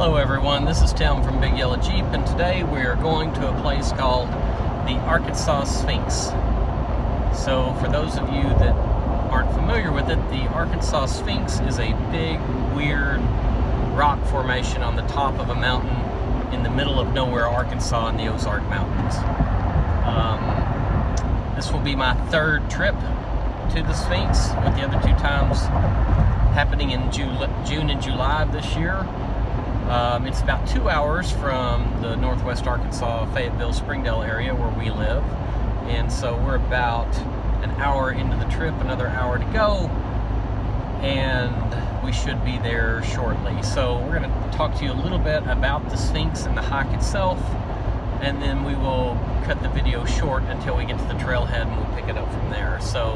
Hello everyone, this is Tim from Big Yellow Jeep, and today we are going to a place called the Arkansas Sphinx. So for those of you that aren't familiar with it, the Arkansas Sphinx is a big, weird rock formation on the top of a mountain in the middle of nowhere, Arkansas, in the Ozark Mountains. This will be my third trip to the Sphinx, with the other two times happening in June and July of this year. It's about 2 hours from the northwest Arkansas, Fayetteville, Springdale area where we live. And so we're about an hour into the trip, another hour to go, and we should be there shortly. So we're going to talk to you a little bit about the Sphinx and the hike itself, and then we will cut the video short until we get to the trailhead and we'll pick it up from there. So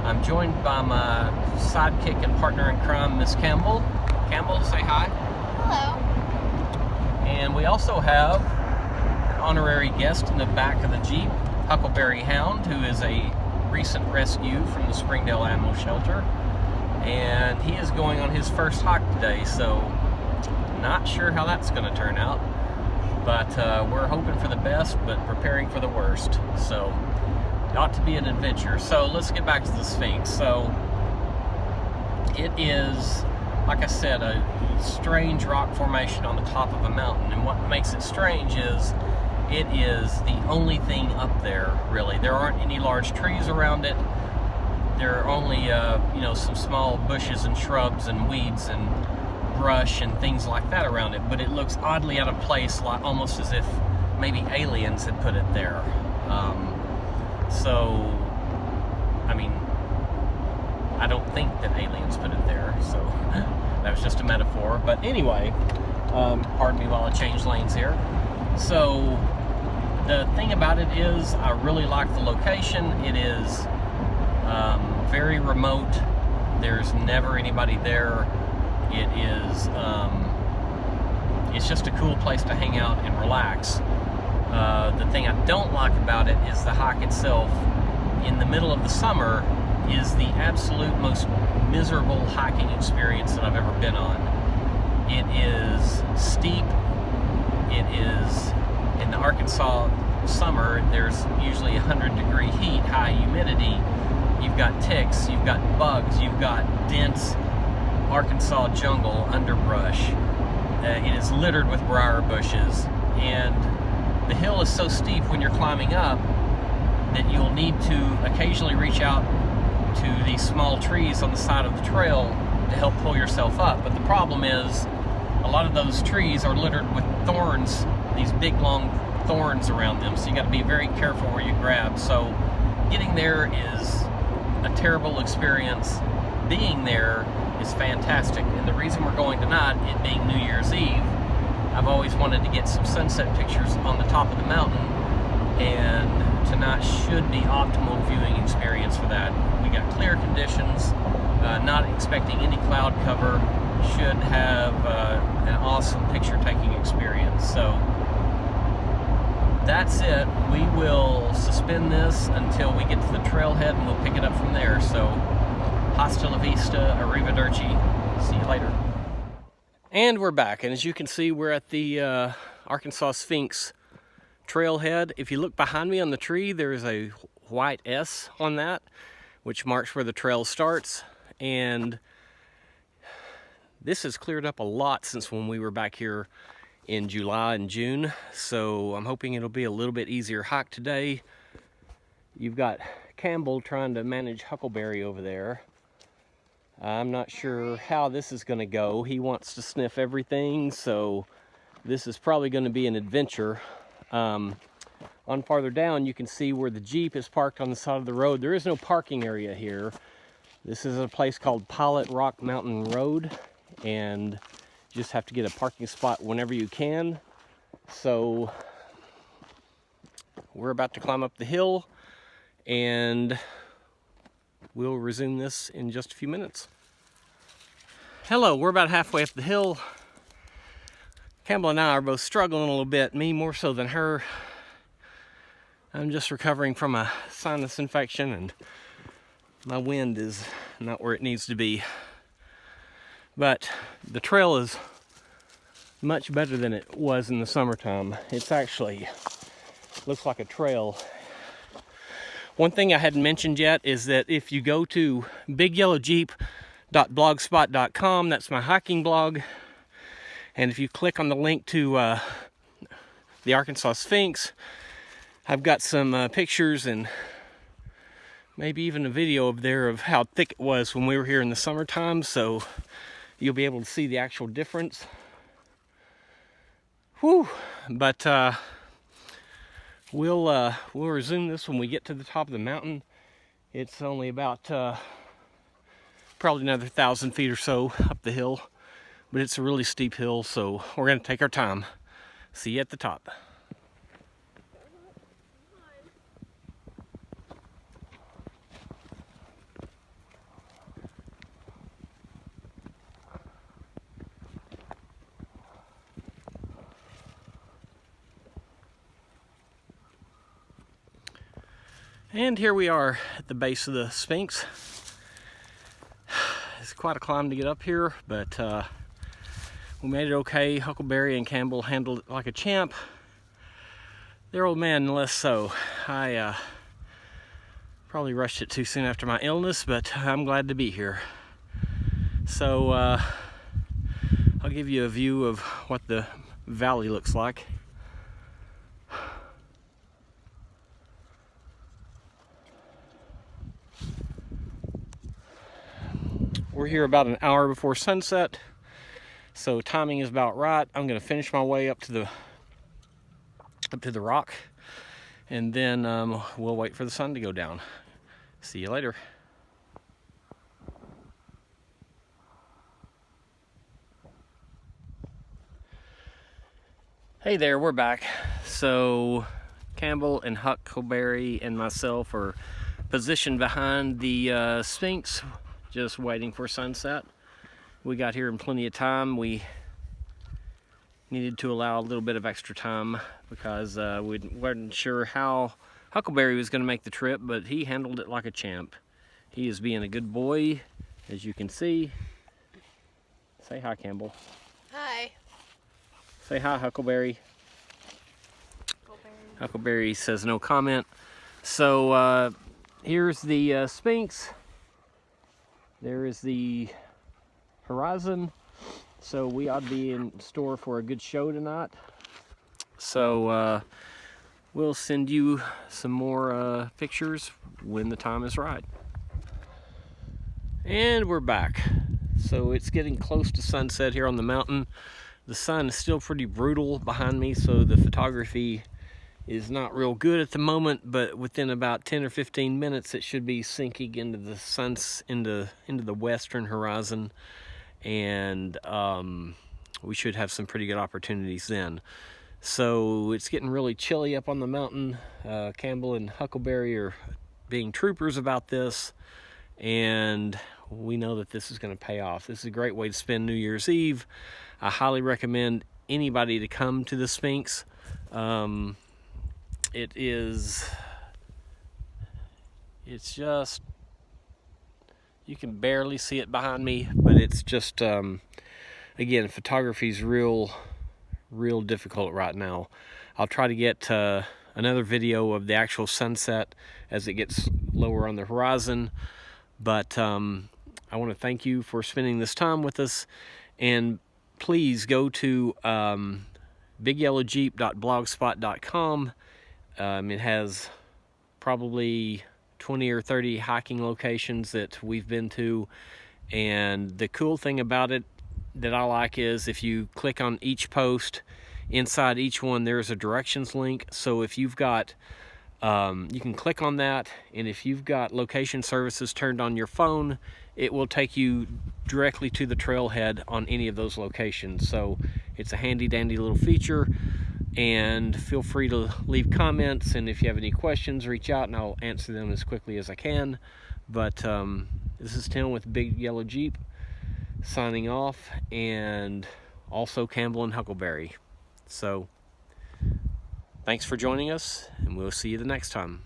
I'm joined by my sidekick and partner in crime, Miss Campbell. Campbell, say hi. Hello. And we also have an honorary guest in the back of the Jeep, Huckleberry Hound, who is a recent rescue from the Springdale Animal Shelter. And he is going on his first hike today, so not sure how that's going to turn out. But we're hoping for the best, but preparing for the worst. So it ought to be an adventure. So let's get back to the Sphinx. So it is, like I said, a strange rock formation on the top of a mountain. And what makes it strange is it is the only thing up there, really. There aren't any large trees around it. There are only some small bushes and shrubs and weeds and brush and things like that around it, but it looks oddly out of place, like almost as if maybe aliens had put it there. I mean, I don't think that aliens put it there, so that was just a metaphor. But anyway, pardon me while I change lanes here. So the thing about it is, I really like the location. It is very remote. There's never anybody there. It is, it's just a cool place to hang out and relax. The thing I don't like about it is the hike itself. In the middle of the summer is the absolute most miserable hiking experience that I've ever been on. It is steep. It is, in the Arkansas summer, there's usually 100-degree heat, high humidity. You've got ticks, you've got bugs, you've got dense Arkansas jungle underbrush. It is littered with briar bushes, and the hill is so steep when you're climbing up that you'll need to occasionally reach out to these small trees on the side of the trail to help pull yourself up. But the problem is, a lot of those trees are littered with thorns, these big long thorns around them, so you got to be very careful where you grab. So getting there is a terrible experience. Being there is fantastic, and the reason we're going tonight, it being New Year's Eve, I've always wanted to get some sunset pictures on the top of the mountain, and tonight should be optimal viewing experience for that. We got clear conditions, not expecting any cloud cover, should have an awesome picture taking experience. So that's it. We will suspend this until we get to the trailhead, and we'll pick it up from there. So hasta la vista, arrivederci. See you later. And we're back, and as you can see, we're at the Arkansas Sphinx trailhead. If you look behind me on the tree, there's a white S on that, which marks where the trail starts. And this has cleared up a lot since when we were back here in July and June, so I'm hoping it'll be a little bit easier hike today. You've got Campbell trying to manage Huckleberry over there. I'm not sure how this is going to go. He wants to sniff everything, so this is probably going to be an adventure. On farther down, you can see where the Jeep is parked on the side of the road. There is no parking area here. This is a place called Pilot Rock Mountain Road, and you just have to get a parking spot whenever you can. So we're about to climb up the hill, and we'll resume this in just a few minutes. Hello, we're about halfway up the hill. Campbell and I are both struggling a little bit, me more so than her. I'm just recovering from a sinus infection, and my wind is not where it needs to be. But the trail is much better than it was in the summertime. It's actually looks like a trail. One thing I hadn't mentioned yet is that if you go to bigyellowjeep.blogspot.com, that's my hiking blog, and if you click on the link to the Arkansas Sphinx, I've got some pictures and maybe even a video of how thick it was when we were here in the summertime, so you'll be able to see the actual difference. Whew! But we'll resume this when we get to the top of the mountain. It's only about probably another 1,000 feet or so up the hill, but it's a really steep hill, so we're going to take our time. See you at the top. And here we are at the base of the Sphinx. It's quite a climb to get up here, but we made it okay. Huckleberry and Campbell handled it like a champ. Their old man less so. I probably rushed it too soon after my illness, but I'm glad to be here. So I'll give you a view of what the valley looks like. We're here about an hour before sunset, so timing is about right. I'm going to finish my way up to the rock, and then we'll wait for the sun to go down. See you later. Hey there, we're back. So Campbell and Huckleberry and myself are positioned behind the Sphinx, just waiting for sunset. We got here in plenty of time. We needed to allow a little bit of extra time because we weren't sure how Huckleberry was going to make the trip, but he handled it like a champ. He is being a good boy, as you can see. Say hi, Campbell. Hi. Say hi, Huckleberry. Huckleberry says no comment. So here's the Sphinx. There is the horizon, so we ought to be in store for a good show tonight. So we'll send you some more pictures when the time is right. And we're back. So it's getting close to sunset here on the mountain. The sun is still pretty brutal behind me, so the photography is not real good at the moment, but within about 10 or 15 minutes it should be sinking into the into the western horizon, and we should have some pretty good opportunities then. So it's getting really chilly up on the mountain. Campbell and Huckleberry are being troopers about this, and we know that this is going to pay off. This is a great way to spend New Year's Eve. I highly recommend anybody to come to the Sphinx. It's just, you can barely see it behind me, but it's just, again, photography's real difficult right now. I'll try to get another video of the actual sunset as it gets lower on the horizon, but I want to thank you for spending this time with us, and please go to bigyellowjeep.blogspot.com. It has probably 20 or 30 hiking locations that we've been to, and the cool thing about it that I like is if you click on each post, inside each one there's a directions link. So if you've got you can click on that, and if you've got location services turned on your phone, it will take you directly to the trailhead on any of those locations. So it's a handy dandy little feature, and feel free to leave comments, and if you have any questions, reach out and I'll answer them as quickly as I can. But this is Tim with Big Yellow Jeep signing off, and also Campbell and Huckleberry. So thanks for joining us, and we'll see you the next time.